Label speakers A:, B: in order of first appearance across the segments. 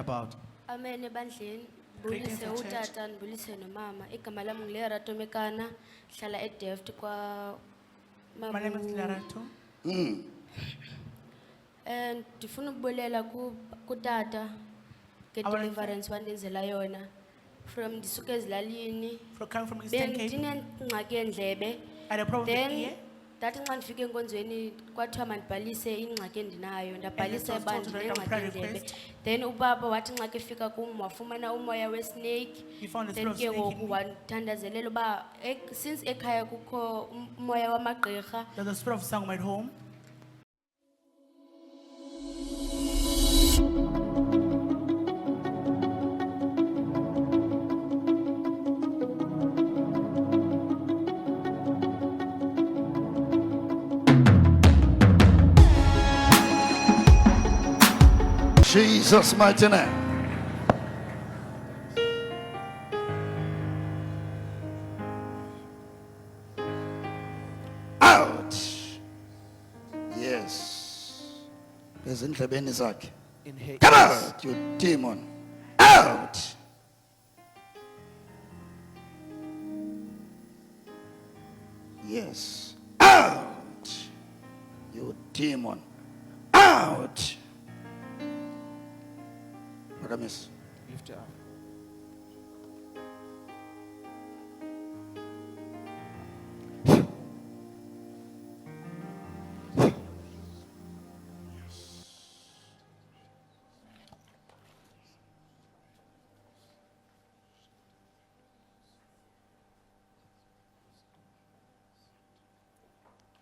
A: about.
B: Amen ebandleni.
A: Greeting
B: Bulise
A: for church.
B: utata ndibulise nomama. Igama lami nguLerato Mekana, hlala eDeft kwa
A: My name is Lerato.
B: And ndifuna ukubulela kutata ke
A: I wanna
B: deliverance wandenzela yona. From ndisuka ezilalini.
A: Coming from Eastern Cape.
B: Bendinengxaki yendlebe.
A: I had a problem with the
B: Then
A: ear.
B: ndathi xa ndifike enkonzweni kwathiwa mandibhalise ingxaki endinayo ndabhalisa
A: And then I was told to write down
B: ndinengxaki
A: prayer
B: yendlebe.
A: request.
B: Then ubaba wathi ingxaki ifika kum wafumana umoya wesnake.
A: He found the
B: Then
A: spirit
B: ke
A: of snake in
B: ngoku
A: me.
B: wandithandazelela uba since ekhaya kukho umoya wamagqirha.
A: There's a spirit of song at home.
C: Jesus' mighty name. Out. Yes. Ezindlebeni zakhe.
D: In her
C: Come
D: ears.
C: out, you demon. Out. Yes. Out. You demon. Out. Phakamisa.
D: Lift her up.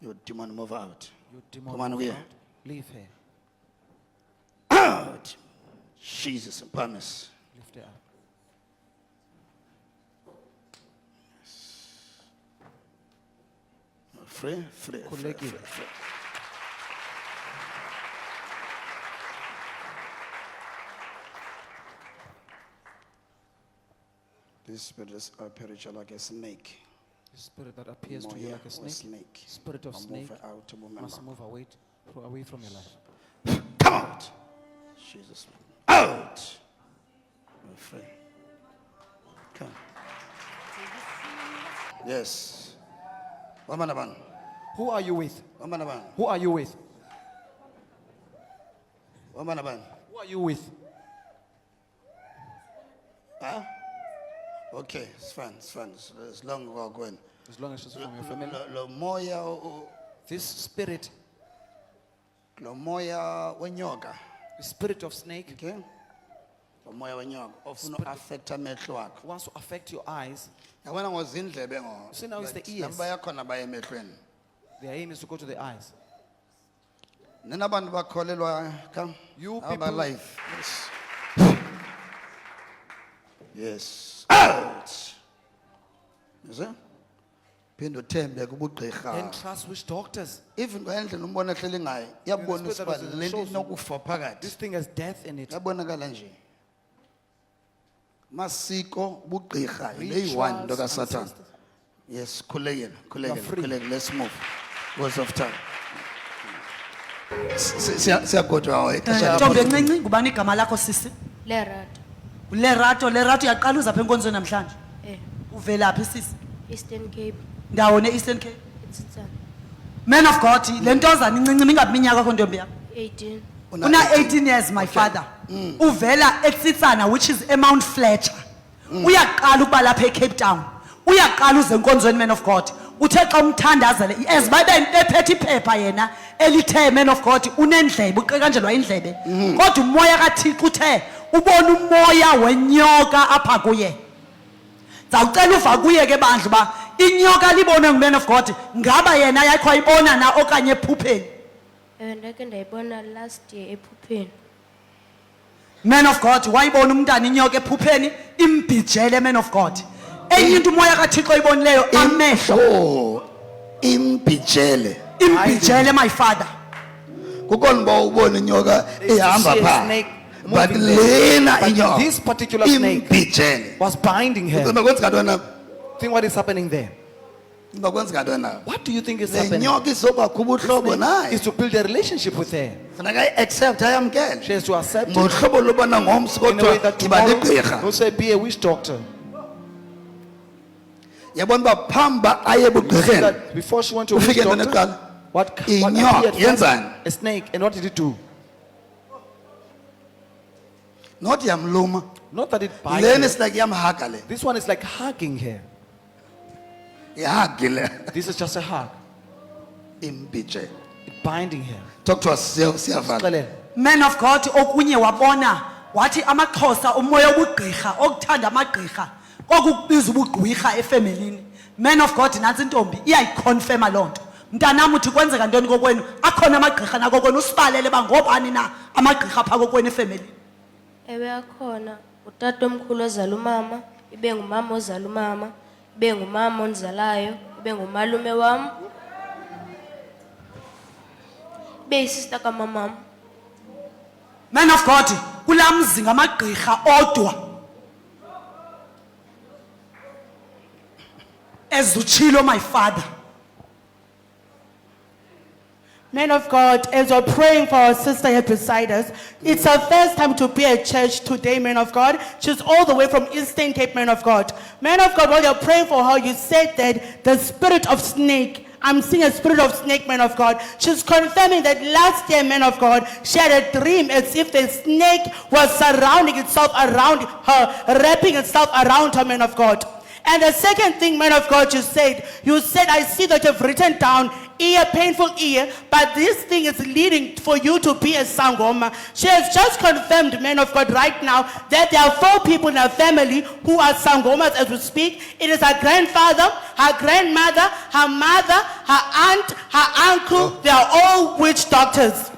C: You demon, move out.
D: You demon.
C: Come on,
D: move
C: we-
D: out. Leave her.
C: Out. Jesus, promise.
D: Lift her up.
C: Free, free, free, free,
D: Khululekile.
C: free. This spirit is spiritual like a snake.
D: The spirit that appears to you
C: Moya
D: like a
C: or
D: snake. Spirit of
C: Move
D: snake
C: out,
D: must
C: remember.
D: move away from your life.
C: Come out. Jesus. Out. My friend. Come. Yes. Wamanaban.
D: Who are you with?
C: Wamanaban.
D: Who are you with?
C: Wamanaban.
D: Who are you with?
C: Huh? Okay, it's fine, it's fine. As long as we're going.
D: As long as she's from your family.
C: Lo moya,
D: This spirit,
C: lo moya wenyoka.
D: the spirit of snake,
C: Okay? Lo moya wenyoka. Ofuna
D: Spirit-
C: affect amehlo wakho.
D: wants to affect your eyes.
C: Yabona ngozindlebe ngo.
D: See, now it's the
C: But
D: ears.
C: laba yakhona baye emehlweni.
D: Their aim is to go to the eyes.
C: Nina abantu bakholelwa come.
D: You
C: Our
D: people-
C: life. Yes. Yes. Out. You see? Phinda uthembe kubugqirha.
D: And trust which doctors.
C: Even ngendlela umbona ehleli ngayo, yabona
D: The spirit that
C: ukuba
D: was in the
C: lento
D: shows-
C: inokufa phakathi.
D: This thing has death in it.
C: Yabonakala nje. Masiko bugqirha le
D: Rituals,
C: yi-1 nto kaSatan.
D: ancestors.
C: Yes, khulekele,
D: free.
C: let's move. Because of time. Siyagodwa
E: Ntombi encinci ngubani igama lakho sisi?
B: Lerato.
E: Lerato uyaqala uza apha enkonzweni namhlanje. Uvelaphi sisi?
B: Eastern Cape.
E: Ndawo ne-Eastern Cape.
B: Itsitsana.
E: Man of God, le ntozana incinci mingabi minyaka akho ntombi yam.
B: 18.
E: Una 18 years my father. Uvela eTsitsana which is eMount Fletcher. Uyaqala ukuba lapha eCape Town. Uyaqala uze enkonzweni man of God. Uthe xa umthandazele as babe ephethe iphepha yena elithe man of God unendlebe uqekanjelwa indlebe. Kodwa umoya kaThixo uthe ubona umoya wenyoka apha kuye. Zawucela uva kuye ke bandla ba inyoka libone nguman of God ngaba yena yakho ayibona na okanye ephupheni.
B: Ndake ndayibona last year ephupheni.
E: Man of God, wayibona umntana inyoka ephupheni imbijele man of God. Enye into umoya kaThixo oyibonileyo amehlo
C: Oh, imbijele.
E: imbijele my father.
C: Kukhona ba ubona inyoka ihamba
D: see a
C: pha.
D: snake
C: But
D: moving there.
C: lena
D: But
C: inyoka.
D: this particular snake
C: imbijele.
D: was binding her.
C: Ucima kwenzeka ntwana?
D: Think what is happening there.
C: Ucima kwenzeka ntwana?
D: What do you think is
C: Le
D: happening?
C: nyoka izobakho ubuhlobo naye.
D: Is to build a relationship with her.
C: funeka ayi-accept ayamkele
D: She has to accept it
C: ngohlobo lobana ngomsi
D: in a way
C: kodwa
D: that
C: iba
D: tomorrow
C: ligqirha
D: will say, be a witch doctor.
C: yabona uba phambi uba aye
D: See
C: ebugqirheni
D: that before she went to a witch
C: ufike ntoni
D: doctor,
C: eqala
D: what
C: Inyoka,
D: appeared first?
C: yenzani?
D: A snake. And what did it do?
C: not yamluma
D: Not that it bites
C: lena
D: her.
C: is like yamhaka le
D: This one is like hugging her.
C: ihagi le
D: This is just a hug.
C: impitshe
D: It binding her.
C: talk to us siyavala
D: Xelele.
E: Man of God okunye wabona wathi amaXhosa umoya obugqirha okuthanda amagqirha kokubiza ubugqwirha efamilini. Man of God nansi intombi iyayiconfirma lonto. Mntanami uthi kwenzeka ntoni kokwenu akhona amagqirha nakokwenu usibalele bangobani na amagqirha pha kokwenu efamilini.
B: Ewe akhona utata omkhulu ozala umama, ibe ngumama ozala umama, ibe ngumama ondizalayo, ibe ngumalume wam, ibe yisister kamamam.
E: Man of God kulamzi ngamagqirha odwa. Ezuchilo my father.
A: Man of God, as we're praying for our sister here beside us, it's her first time to be at church today, man of God. She's all the way from Eastern Cape, man of God. Man of God, while you're praying for her, you said that the spirit of snake, I'm seeing a spirit of snake, man of God. She's confirming that last year, man of God, she had a dream as if the snake was surrounding itself around her, wrapping itself around her, man of God. And the second thing, man of God, you said, I see that you've written down ear, painful ear, but this thing is leading for you to be a sangoma. She has just confirmed, man of God, right now, that there are 4 people in her family who are sangomas as we speak. It is her grandfather, her grandmother, her mother, her aunt, her uncle. They are all witch doctors.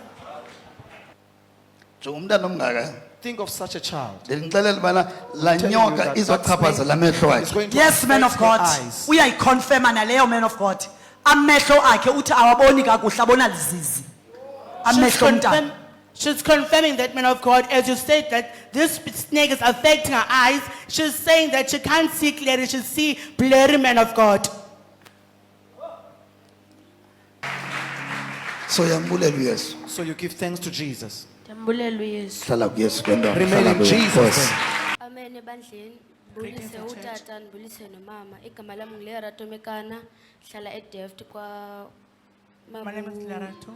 C: jonga umntana omngaka
D: Think of such a child.
C: ndinixelela ubana laa
D: Telling you
C: nyoka
D: that that
C: izochaphazela amehlo
D: snake is
C: wakhe
D: going to
E: Yes, man of
D: affect her
E: God.
D: eyes.
E: Uyayiconfirma naleyo man of God. Amehlo akhe uthi awaboni kakuhle abona lizizi. Amehlo mntana.
A: She's confirming that, man of God, as you said that this snake is affecting her eyes. She's saying that she can't see clearly, she see blurry, man of God.
C: so yambulela uyesu
D: So you give thanks to Jesus.
B: Ndiyambulela uyesu.
C: hlala kuyesu kwendoda
D: Remain
C: hlala
D: in
C: kuye.
D: Jesus.
C: Nkosi.
D: then.
B: Amen ebandleni. Ndibulise utata, ndibulise nomama. Igama lam nguLerato Mekana, hlala eDeft kwa
A: My name is Lerato.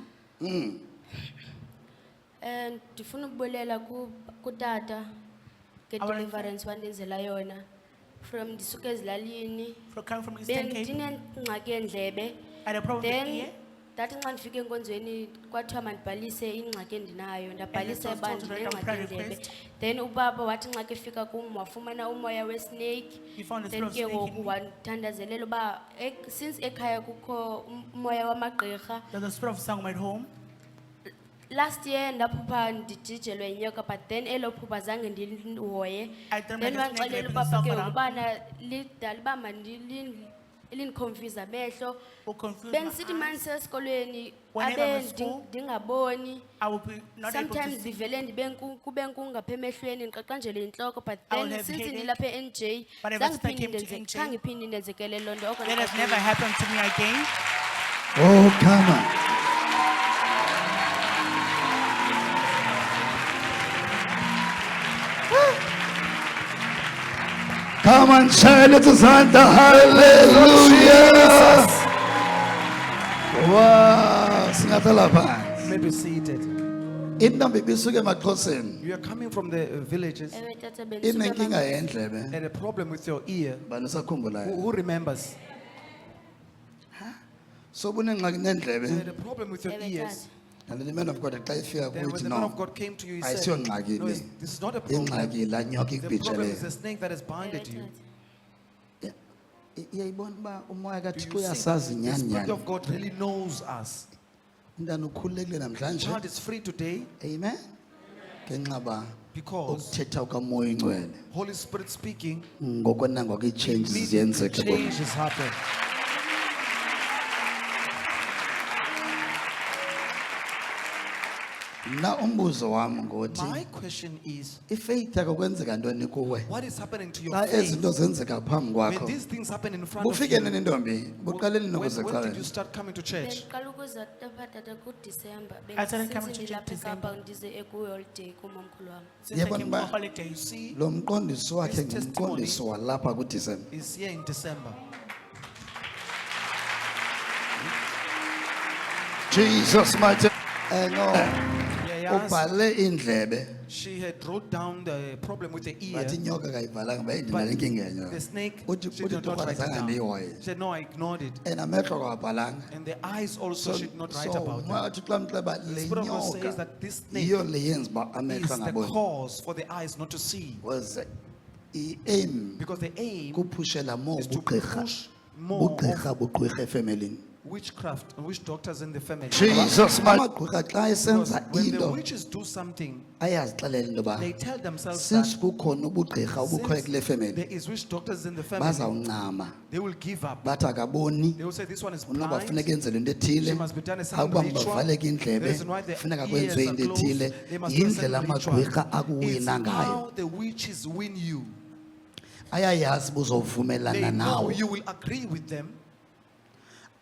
B: Ndifuna ukubulela kutata
A: I wanna
B: deliverance wandenzela yona. From ndisuka ezilalini.
A: Coming from Eastern Cape.
B: Bendinengxaki yendlebe.
A: I had a problem with the
B: Then
A: ear.
B: ndathi nxa ndifike enkonzweni kwathiwa mandibhalise ingxaki endinayo ndabhalisa
A: And then I was told to write down
B: bandinengxaki
A: prayer
B: yendlebe.
A: request.
B: Then ubaba wathi nxa ifika kum wafumana umoya wesnake.
A: He found the
B: Then
A: spirit of
B: ke
A: snake in
B: ngoku
A: me.
B: wandithandazelela uba since ekhaya kukho umoya wamagqirha.
A: There's a spirit of sangoma at home.
B: Last year ndaphupha ndijijelwe yinyoka but then elo phupha zange ndihoye.
A: I dreamt
B: Then
A: that the snake
B: wanxelela
A: wrapped
B: upapa
A: itself
B: ke
A: around
B: ngokubana lidala uba elindiconfuse amehlo.
A: Who confused my
B: Bengisithi
A: eyes.
B: manje sesikolweni
A: Whenever I'm
B: abe
A: at school,
B: ndingaboni.
A: I will be not able to
B: Sometimes
A: see.
B: ndivele kube nkungapha emehlweni ndiqaqanjele intloko but
A: I will
B: then
A: have
B: since
A: headache.
B: ndilapha e-NJ
A: But ever since I
B: zange
A: came to NJ,
B: khange iphinde indenzekele loo nto oko
A: That has never happened to me again.
C: oh come on Come on, child, let us enter. Hallelujah. Wow, singahlala phansi.
D: Maybe seated.
C: Intombi ibisuka emaXhoseni.
D: You are coming from the villages
B: ewe tata bendisuka
C: Inenkinga yendlebe.
D: and a problem with your ear.
C: Bani sakhumbulayo.
D: Who remembers?
C: So bunengxaki
D: You
C: nendlebe.
D: had a problem with your
B: ewe
D: ears.
B: tata
C: And the man of God xa ifika
D: Then when
C: kuthi
D: the man
C: no.
D: of God came to you, he
C: Ayisiyo
D: said,
C: ngxaki
D: no,
C: le.
D: this is not a problem.
C: Ingxaki la nyoka
D: The problem is
C: ikubhijeleyo.
D: the snake that has
B: ewe
D: binded you.
B: tata
C: Iyayibona uba umoya
D: Do
C: kaThixo
D: you see
C: uyasazi
D: that the
C: nyani
D: Spirit
C: nyani.
D: of God really knows us?
C: Umntana ukhululekile namhlanje.
D: Child is free today
C: Amen. Ngenxaba
D: because
C: ukuthetha ukamoya ingcwele.
D: Holy Spirit speaking,
C: Ngokwenangoku ii-changes
D: immediately
C: ziyenzeka kubo.
D: change has happened.
C: Mna umbuzo wami ngothi
D: My question is,
C: ifaith yakho kwenzeka ntoni kuwe?
D: what is happening to your
C: Xa
D: faith?
C: ezinto zenzeka phambi
D: When
C: kwakho.
D: these things happen in front of
C: Bufike
D: you,
C: nini ntombi? Buqaleni
D: when did you
C: nokuzichalela.
D: start coming to church?
B: bendiqala bendibuza tata kuDisemba
A: I started coming to
B: bendisitsindilapha
A: December.
B: eKapa ndize ekuholiday kumamkhulu wam.
A: Since I
C: Yebo,
A: came
C: ba-
A: for holidays.
D: See,
C: Lo mqondiso wakhe
D: This testimony-
C: ngumqondiso walapha kuDisemba.
D: is here in December.
C: Jesus mighty. No.
D: Yes,
C: Ubhale indlebe.
D: she had wrote down the problem with the ear.
C: Bathi inyoka kayivalanga
D: But
C: bayindimela inkinga
D: the
C: yenyoka.
D: snake,
C: Uthi
D: she did not
C: uThixo
D: write it
C: zange
D: down.
C: ndiyihoye.
D: She said, no, I ignored it.
C: And amehlo kawabhalanga.
D: And the eyes also should not write about them.
C: wathi xa mxeba
D: The
C: le
D: Spirit of God says
C: nyoka
D: that this snake
C: yiyo le yenza uba
D: is
C: amehlo
D: the
C: angaboni.
D: cause for the eyes not to see.
C: Was i-aim
D: Because the aim
C: kuphushela more
D: is to
C: ubugqirha.
D: push more
C: Ubugqirha
D: of
C: bugqirha efemelini.
D: witchcraft and witch doctors in the family.
C: Jesus amagqirha xa
D: Because
C: esenza
D: when the
C: into
D: witches do something,
C: ayazixelela into yoba
D: they tell themselves
C: since
D: that
C: kukhona ubugqirha obukhoyo
D: since
C: kule family
D: there is witch doctors in the family,
C: bazawuncama
D: they will give up.
C: bathi akaboni
D: They will say this one is
C: unoba
D: blind.
C: funeka enzelwe into ethile
D: She must be done a certain
C: akuba
D: ritual.
C: mavaleke
D: The
C: indlebe
D: reason why the
C: funeka
D: ears
C: kwenziwe
D: are
C: into
D: closed,
C: ethile
D: they must do a
C: yindlela
D: certain ritual.
C: amagqirha
D: It's
C: akuwina ngayo
D: how the witches win you.
C: ayayazi
D: They
C: buzovumelana
D: know
C: nawe
D: you will agree with them.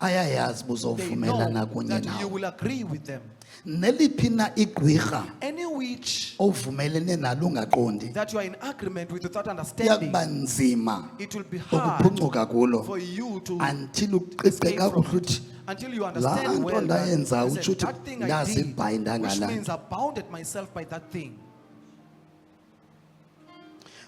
C: ayayazi
D: They know
C: buzovumelana kunye
D: that you
C: nawe
D: will agree with them.
C: neliphi na igqirha
D: Any witch
C: ovumelene nalo ungaqondi
D: that you are in agreement with without understanding,
C: kuyakuba nzima
D: it will be hard
C: ukuphuncuka kulo
D: for you to
C: until uqiqe
D: escape from
C: kakuhle
D: it.
C: uthi
D: Until you
C: laa
D: understand
C: nto
D: well that,
C: ndayenza
D: listen,
C: utsho uthi
D: that thing I
C: ndazibhayinda
D: did, which
C: ngalaa
D: means
C: nto
D: I bounded myself by that thing.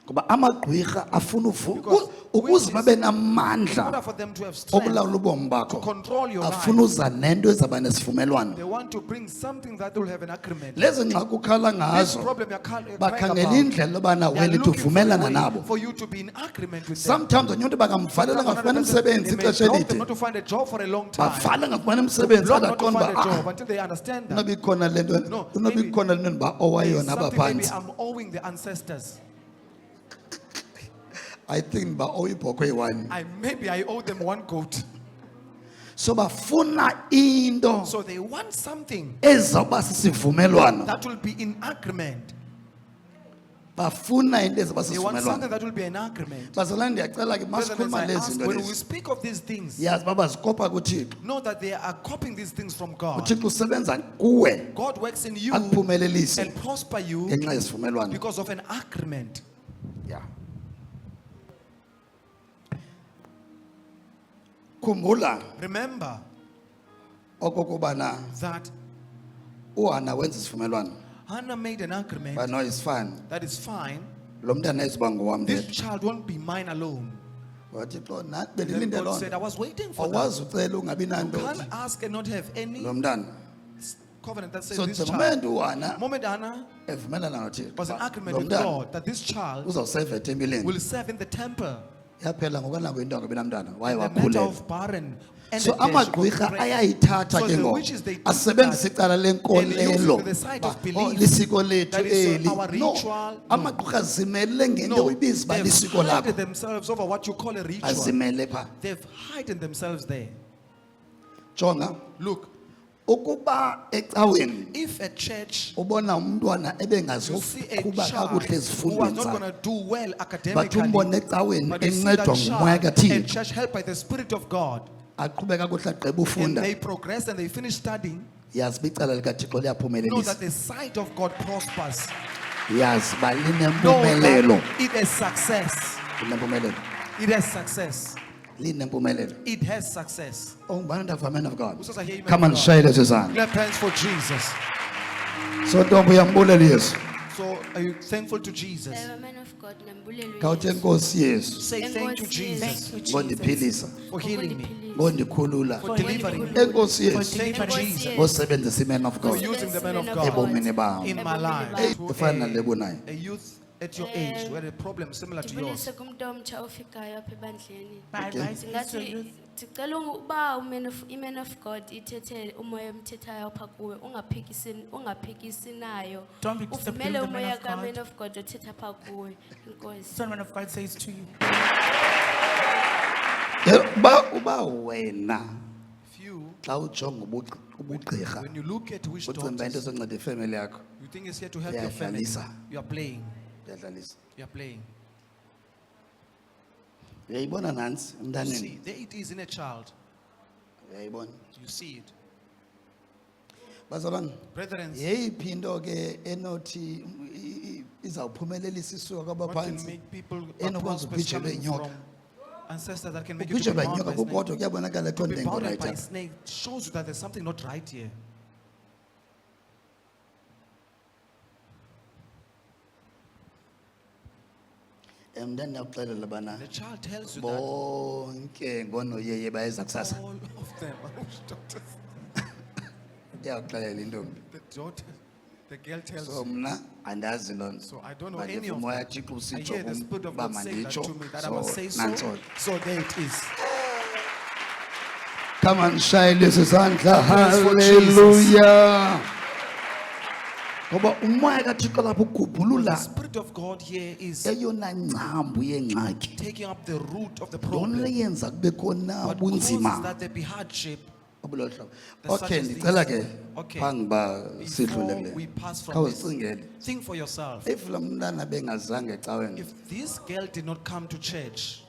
C: ngoba amagqwirha afuna
D: Because
C: ukuze
D: witches-
C: babe
D: In order
C: namandla
D: for them to have strength,
C: okulawula ubomi
D: to
C: bakho
D: control your
C: afuna
D: life,
C: uza nento ezaba nesivumelwano
D: they want to bring something that will have an agreement.
C: lezi ngxaki ukhala
D: This
C: ngazo
D: problem you're crying
C: bakhangela
D: about,
C: indlela yobana
D: they are
C: wena ithi
D: looking for a
C: uvumelana
D: way
C: nabo
D: for you to be in agreement with them.
C: sometimes onye into bakamvalela ngafumana
D: Sometimes
C: umsebenzi
D: they may
C: ixesha
D: block them
C: elide
D: not to find a job for a long time.
C: bafala ngafumana
D: To
C: umsebenzi
D: block not to
C: adaqonda
D: find a job
C: uba
D: until they understand that.
C: unoba ikhona le nto
D: No,
C: unoba
D: maybe-
C: ikhona le nto ndiba
D: There is
C: owayona
D: something maybe
C: abaphantsi
D: I'm owing the ancestors.
C: I think ndiba owe ibhokhwe eyi-one
D: Maybe I owe them one goat.
C: so bafuna into
D: So they want something
C: ezawuba sisivumelwano
D: that will be in agreement.
C: bafuna into ezawuba
D: They want something
C: sisivumelwano
D: that will be an agreement.
C: bazalwane ndiyacela ke
D: Brothers and
C: masikhuluma
D: sisters, I
C: lezi
D: ask,
C: zinto
D: when we
C: lezi
D: speak of these things,
C: yazi uba bazikopa kuthixo
D: know that they are copying these things from God.
C: uthixo usebenza kuwe
D: God works in you
C: akuphumelelise
D: and prosper you
C: ngenxa yesivumelwano
D: because of an agreement.
C: ya khumbula
D: Remember
C: okokubana
D: that
C: uhana wenza isivumelwano
D: Hannah made an agreement
C: but no is fine
D: that is fine.
C: lo mntana ezoba ngowam
D: This
C: ndedwa
D: child won't be mine alone.
C: wathi xo nathi
D: Then
C: bendilinde
D: God
C: loo
D: said, I
C: nto
D: was waiting for that.
C: awazi ucela ungabi nanto
D: Can't ask and not have any
C: lo mntana
D: covenant that says
C: so
D: this
C: the
D: child.
C: moment uhana
D: Moment Hannah
C: evumelana nothixo
D: was in
C: uba
D: agreement
C: lo
D: with
C: mntana
D: God that this child
C: uzawuseva etempileni
D: will serve in the temple.
C: yaphela ngokanako into angabi namntana waye
D: The matter
C: wakhulelwa
D: of barren ended
C: so
D: there. She got
C: amagqwirha
D: pregnant.
C: ayayithatha
D: So
C: ke
D: the
C: ngoku
D: witches, they took
C: asebenzise
D: that
C: icala
D: and use it
C: lenkolelo
D: to the side
C: Ba,
D: of
C: oh,
D: belief.
C: lisiko lethu
D: That is
C: eli
D: our
C: no
D: ritual.
C: amagqwirha zimele ngento
D: No,
C: uyibiza uba
D: they've
C: lisiko lakho
D: hidden themselves over what you call a ritual.
C: azimele phaa
D: They've hidden themselves there.
C: jonga
D: Look,
C: ukuba ecaweni
D: if a church
C: ubona umntwana
D: you see a
C: ebengazoqhuba
D: child
C: kakuhle
D: who was
C: ezifundweni
D: not going
C: zakhe
D: to do well
C: but
D: academically,
C: umbone ecaweni
D: but you see
C: encedwa
D: that
C: ngumoya
D: child
C: kathixo
D: and church helped by the Spirit of God,
C: aqhube kakuhle agqiba
D: and
C: ufunda
D: they progress and they finish studying,
C: yazi uba icala likathixo
D: know
C: liyaphumelelisa
D: that the sight of God prospers.
C: yazi uba
D: Know
C: linempumelelo
D: that it is success.
C: linempumelelo
D: It has success.
C: linempumelelo
D: It has success.
C: ungubani into of man of God
D: Who says, I hear you, man
C: come
D: of
C: on
D: God?
C: shayele lezo zandla
D: Clap hands for Jesus.
C: so ntombi uyambulela yesu
D: So are you thankful to Jesus?
B: Man of God, nambulelwe
C: khawuthi
B: Yesu.
C: enkosi yesu
D: Say thank you,
B: Enkosi
D: Jesus,
B: Yesu.
C: ngondiphilisa
D: for healing me,
B: Ukundiphilisa.
C: ngondikhulula
D: for delivering me,
C: enkosi yesu
D: thank you,
B: Enkosi
D: Jesus,
B: Yesu.
C: ngosebenzisa iman of
D: for
C: God
D: using the man of
B: Man of
D: God
C: ebomini bam
D: in my life.
B: Ebomini
D: To
C: efana nalebunayo
D: a youth at your age who had a problem similar to yours.
B: ndibulise kumntu omtsha ofikayo apha ebandleni
A: My advice is to
B: ndingathi
A: youth.
B: ndicela uba i-man of God ithethe umoya omthethayo apha kuwe ungaphikisi nayo
A: Don't be disciplined
B: uvumele
A: with the man
B: umoya
A: of
B: ka-man
A: God.
B: of God othetha apha kuwe inkosi
A: Son man of God says to you,
C: uba wena
D: If you,
C: xa ujonga ubugqirha
D: when you look at which
C: ucimba into
D: doctors
C: ezonceda ifemeli yakho
D: you think is here to help your family,
C: Uyadlalisa.
D: you are playing.
C: ndiyadlalisa
D: You are playing.
C: uyayibona nantsi
D: You
C: emntaneni
D: see, there it is in a child.
C: uyayibona
D: You see it.
C: bazalwane,
D: Brethren,
C: yeyiphi into ke enothi izawuphumelelisa isuka
D: what can
C: kwabaphansi
D: make people
C: enokwenza
D: prosperous
C: ubhijelwe
D: coming
C: yinyoka?
D: from ancestors that can make you to be
C: Ubhijelwa
D: bound
C: yinyoka
D: by snake?
C: kukodwa kuyabonakala
D: To
C: ekho
D: be
C: nto engekho
D: bounded
C: right
D: by a
C: apha.
D: snake shows you that there's something not right here.
C: Mntana ndiyakuxelela bana
D: The child tells you that
C: bonke ngoonoyeye bayeza kusasa.
D: all of them are witch doctors.
C: Iyakuxelela intombi.
D: The girl tells
C: So
D: you.
C: mna andazi loo nto.
D: So I don't know
C: But
D: any
C: if
D: of
C: umoya
D: them.
C: kaThixo
D: I
C: usitsho
D: hear the Spirit of
C: uba
D: God saying that
C: manditsho,
D: to me, that I
C: so
D: must say so.
C: nantso.
D: So there it is.
C: Come on, shine lesi sandla.
D: Praise for
C: Hallelujah. Ngoba umoya kaThixo lapho
D: The
C: ugubhulula
D: Spirit of God here is
C: eyona ngcambu yengxaki.
D: taking up the root of the
C: Loo nto
D: problem.
C: leyenza kube khona
D: What causes
C: ubunzima.
D: that there be hardship.
C: Obulolu hlobo.
D: Such
C: Okay,
D: as
C: ndicela
D: these.
C: ke
D: Okay.
C: phambi ba sidlule
D: Before we
C: kule.
D: pass from this,
C: Khawuzicingele.
D: think for yourself.
C: If lo mntana bengazange ecaweni,
D: If this girl did not come to church,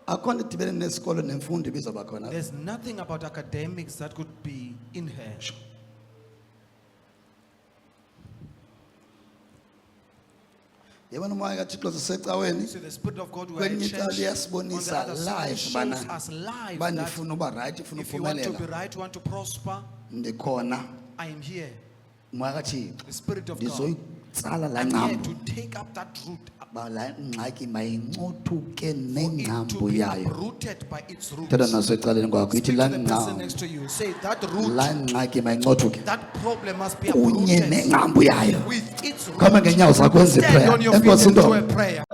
C: akho nto idibene nesikolo nemfundo ibizoba khona.
D: there's nothing about academics that could be in her.
C: Yabona umoya kaThixo sisecaweni.
D: So the Spirit of God, we are in
C: Kwenye
D: church.
C: icala
D: On the
C: iyasibonisa
D: other side,
C: live
D: shows
C: bana
D: us live
C: bani
D: that
C: ufuna uba right, ufuna
D: if you want to be
C: uphumelela.
D: right, you want to prosper,
C: Ndikhona
D: I am here.
C: umoya kaThixo.
D: The Spirit of God.
C: Ndizoyitsala la
D: I'm here
C: ngcambu.
D: to take up that root.
C: Ba la ngxaki mayincothuke
D: For it to
C: nengcambu
D: be
C: yayo.
D: uprooted by its roots.
C: Thetha nasecaleni kwakho ithi
D: Speak
C: la
D: to the person
C: ngcambu,
D: next to you. Say that root,
C: la ngxaki mayincothuke
D: that problem must be
C: kunye
D: uprooted
C: nengcambu yayo.
D: with its root.
C: Khama ngeenyawo zakho wenze
D: Stand
C: iprayer.
D: on your feet
C: Enkosi
D: and do
C: ntombi.
D: a prayer.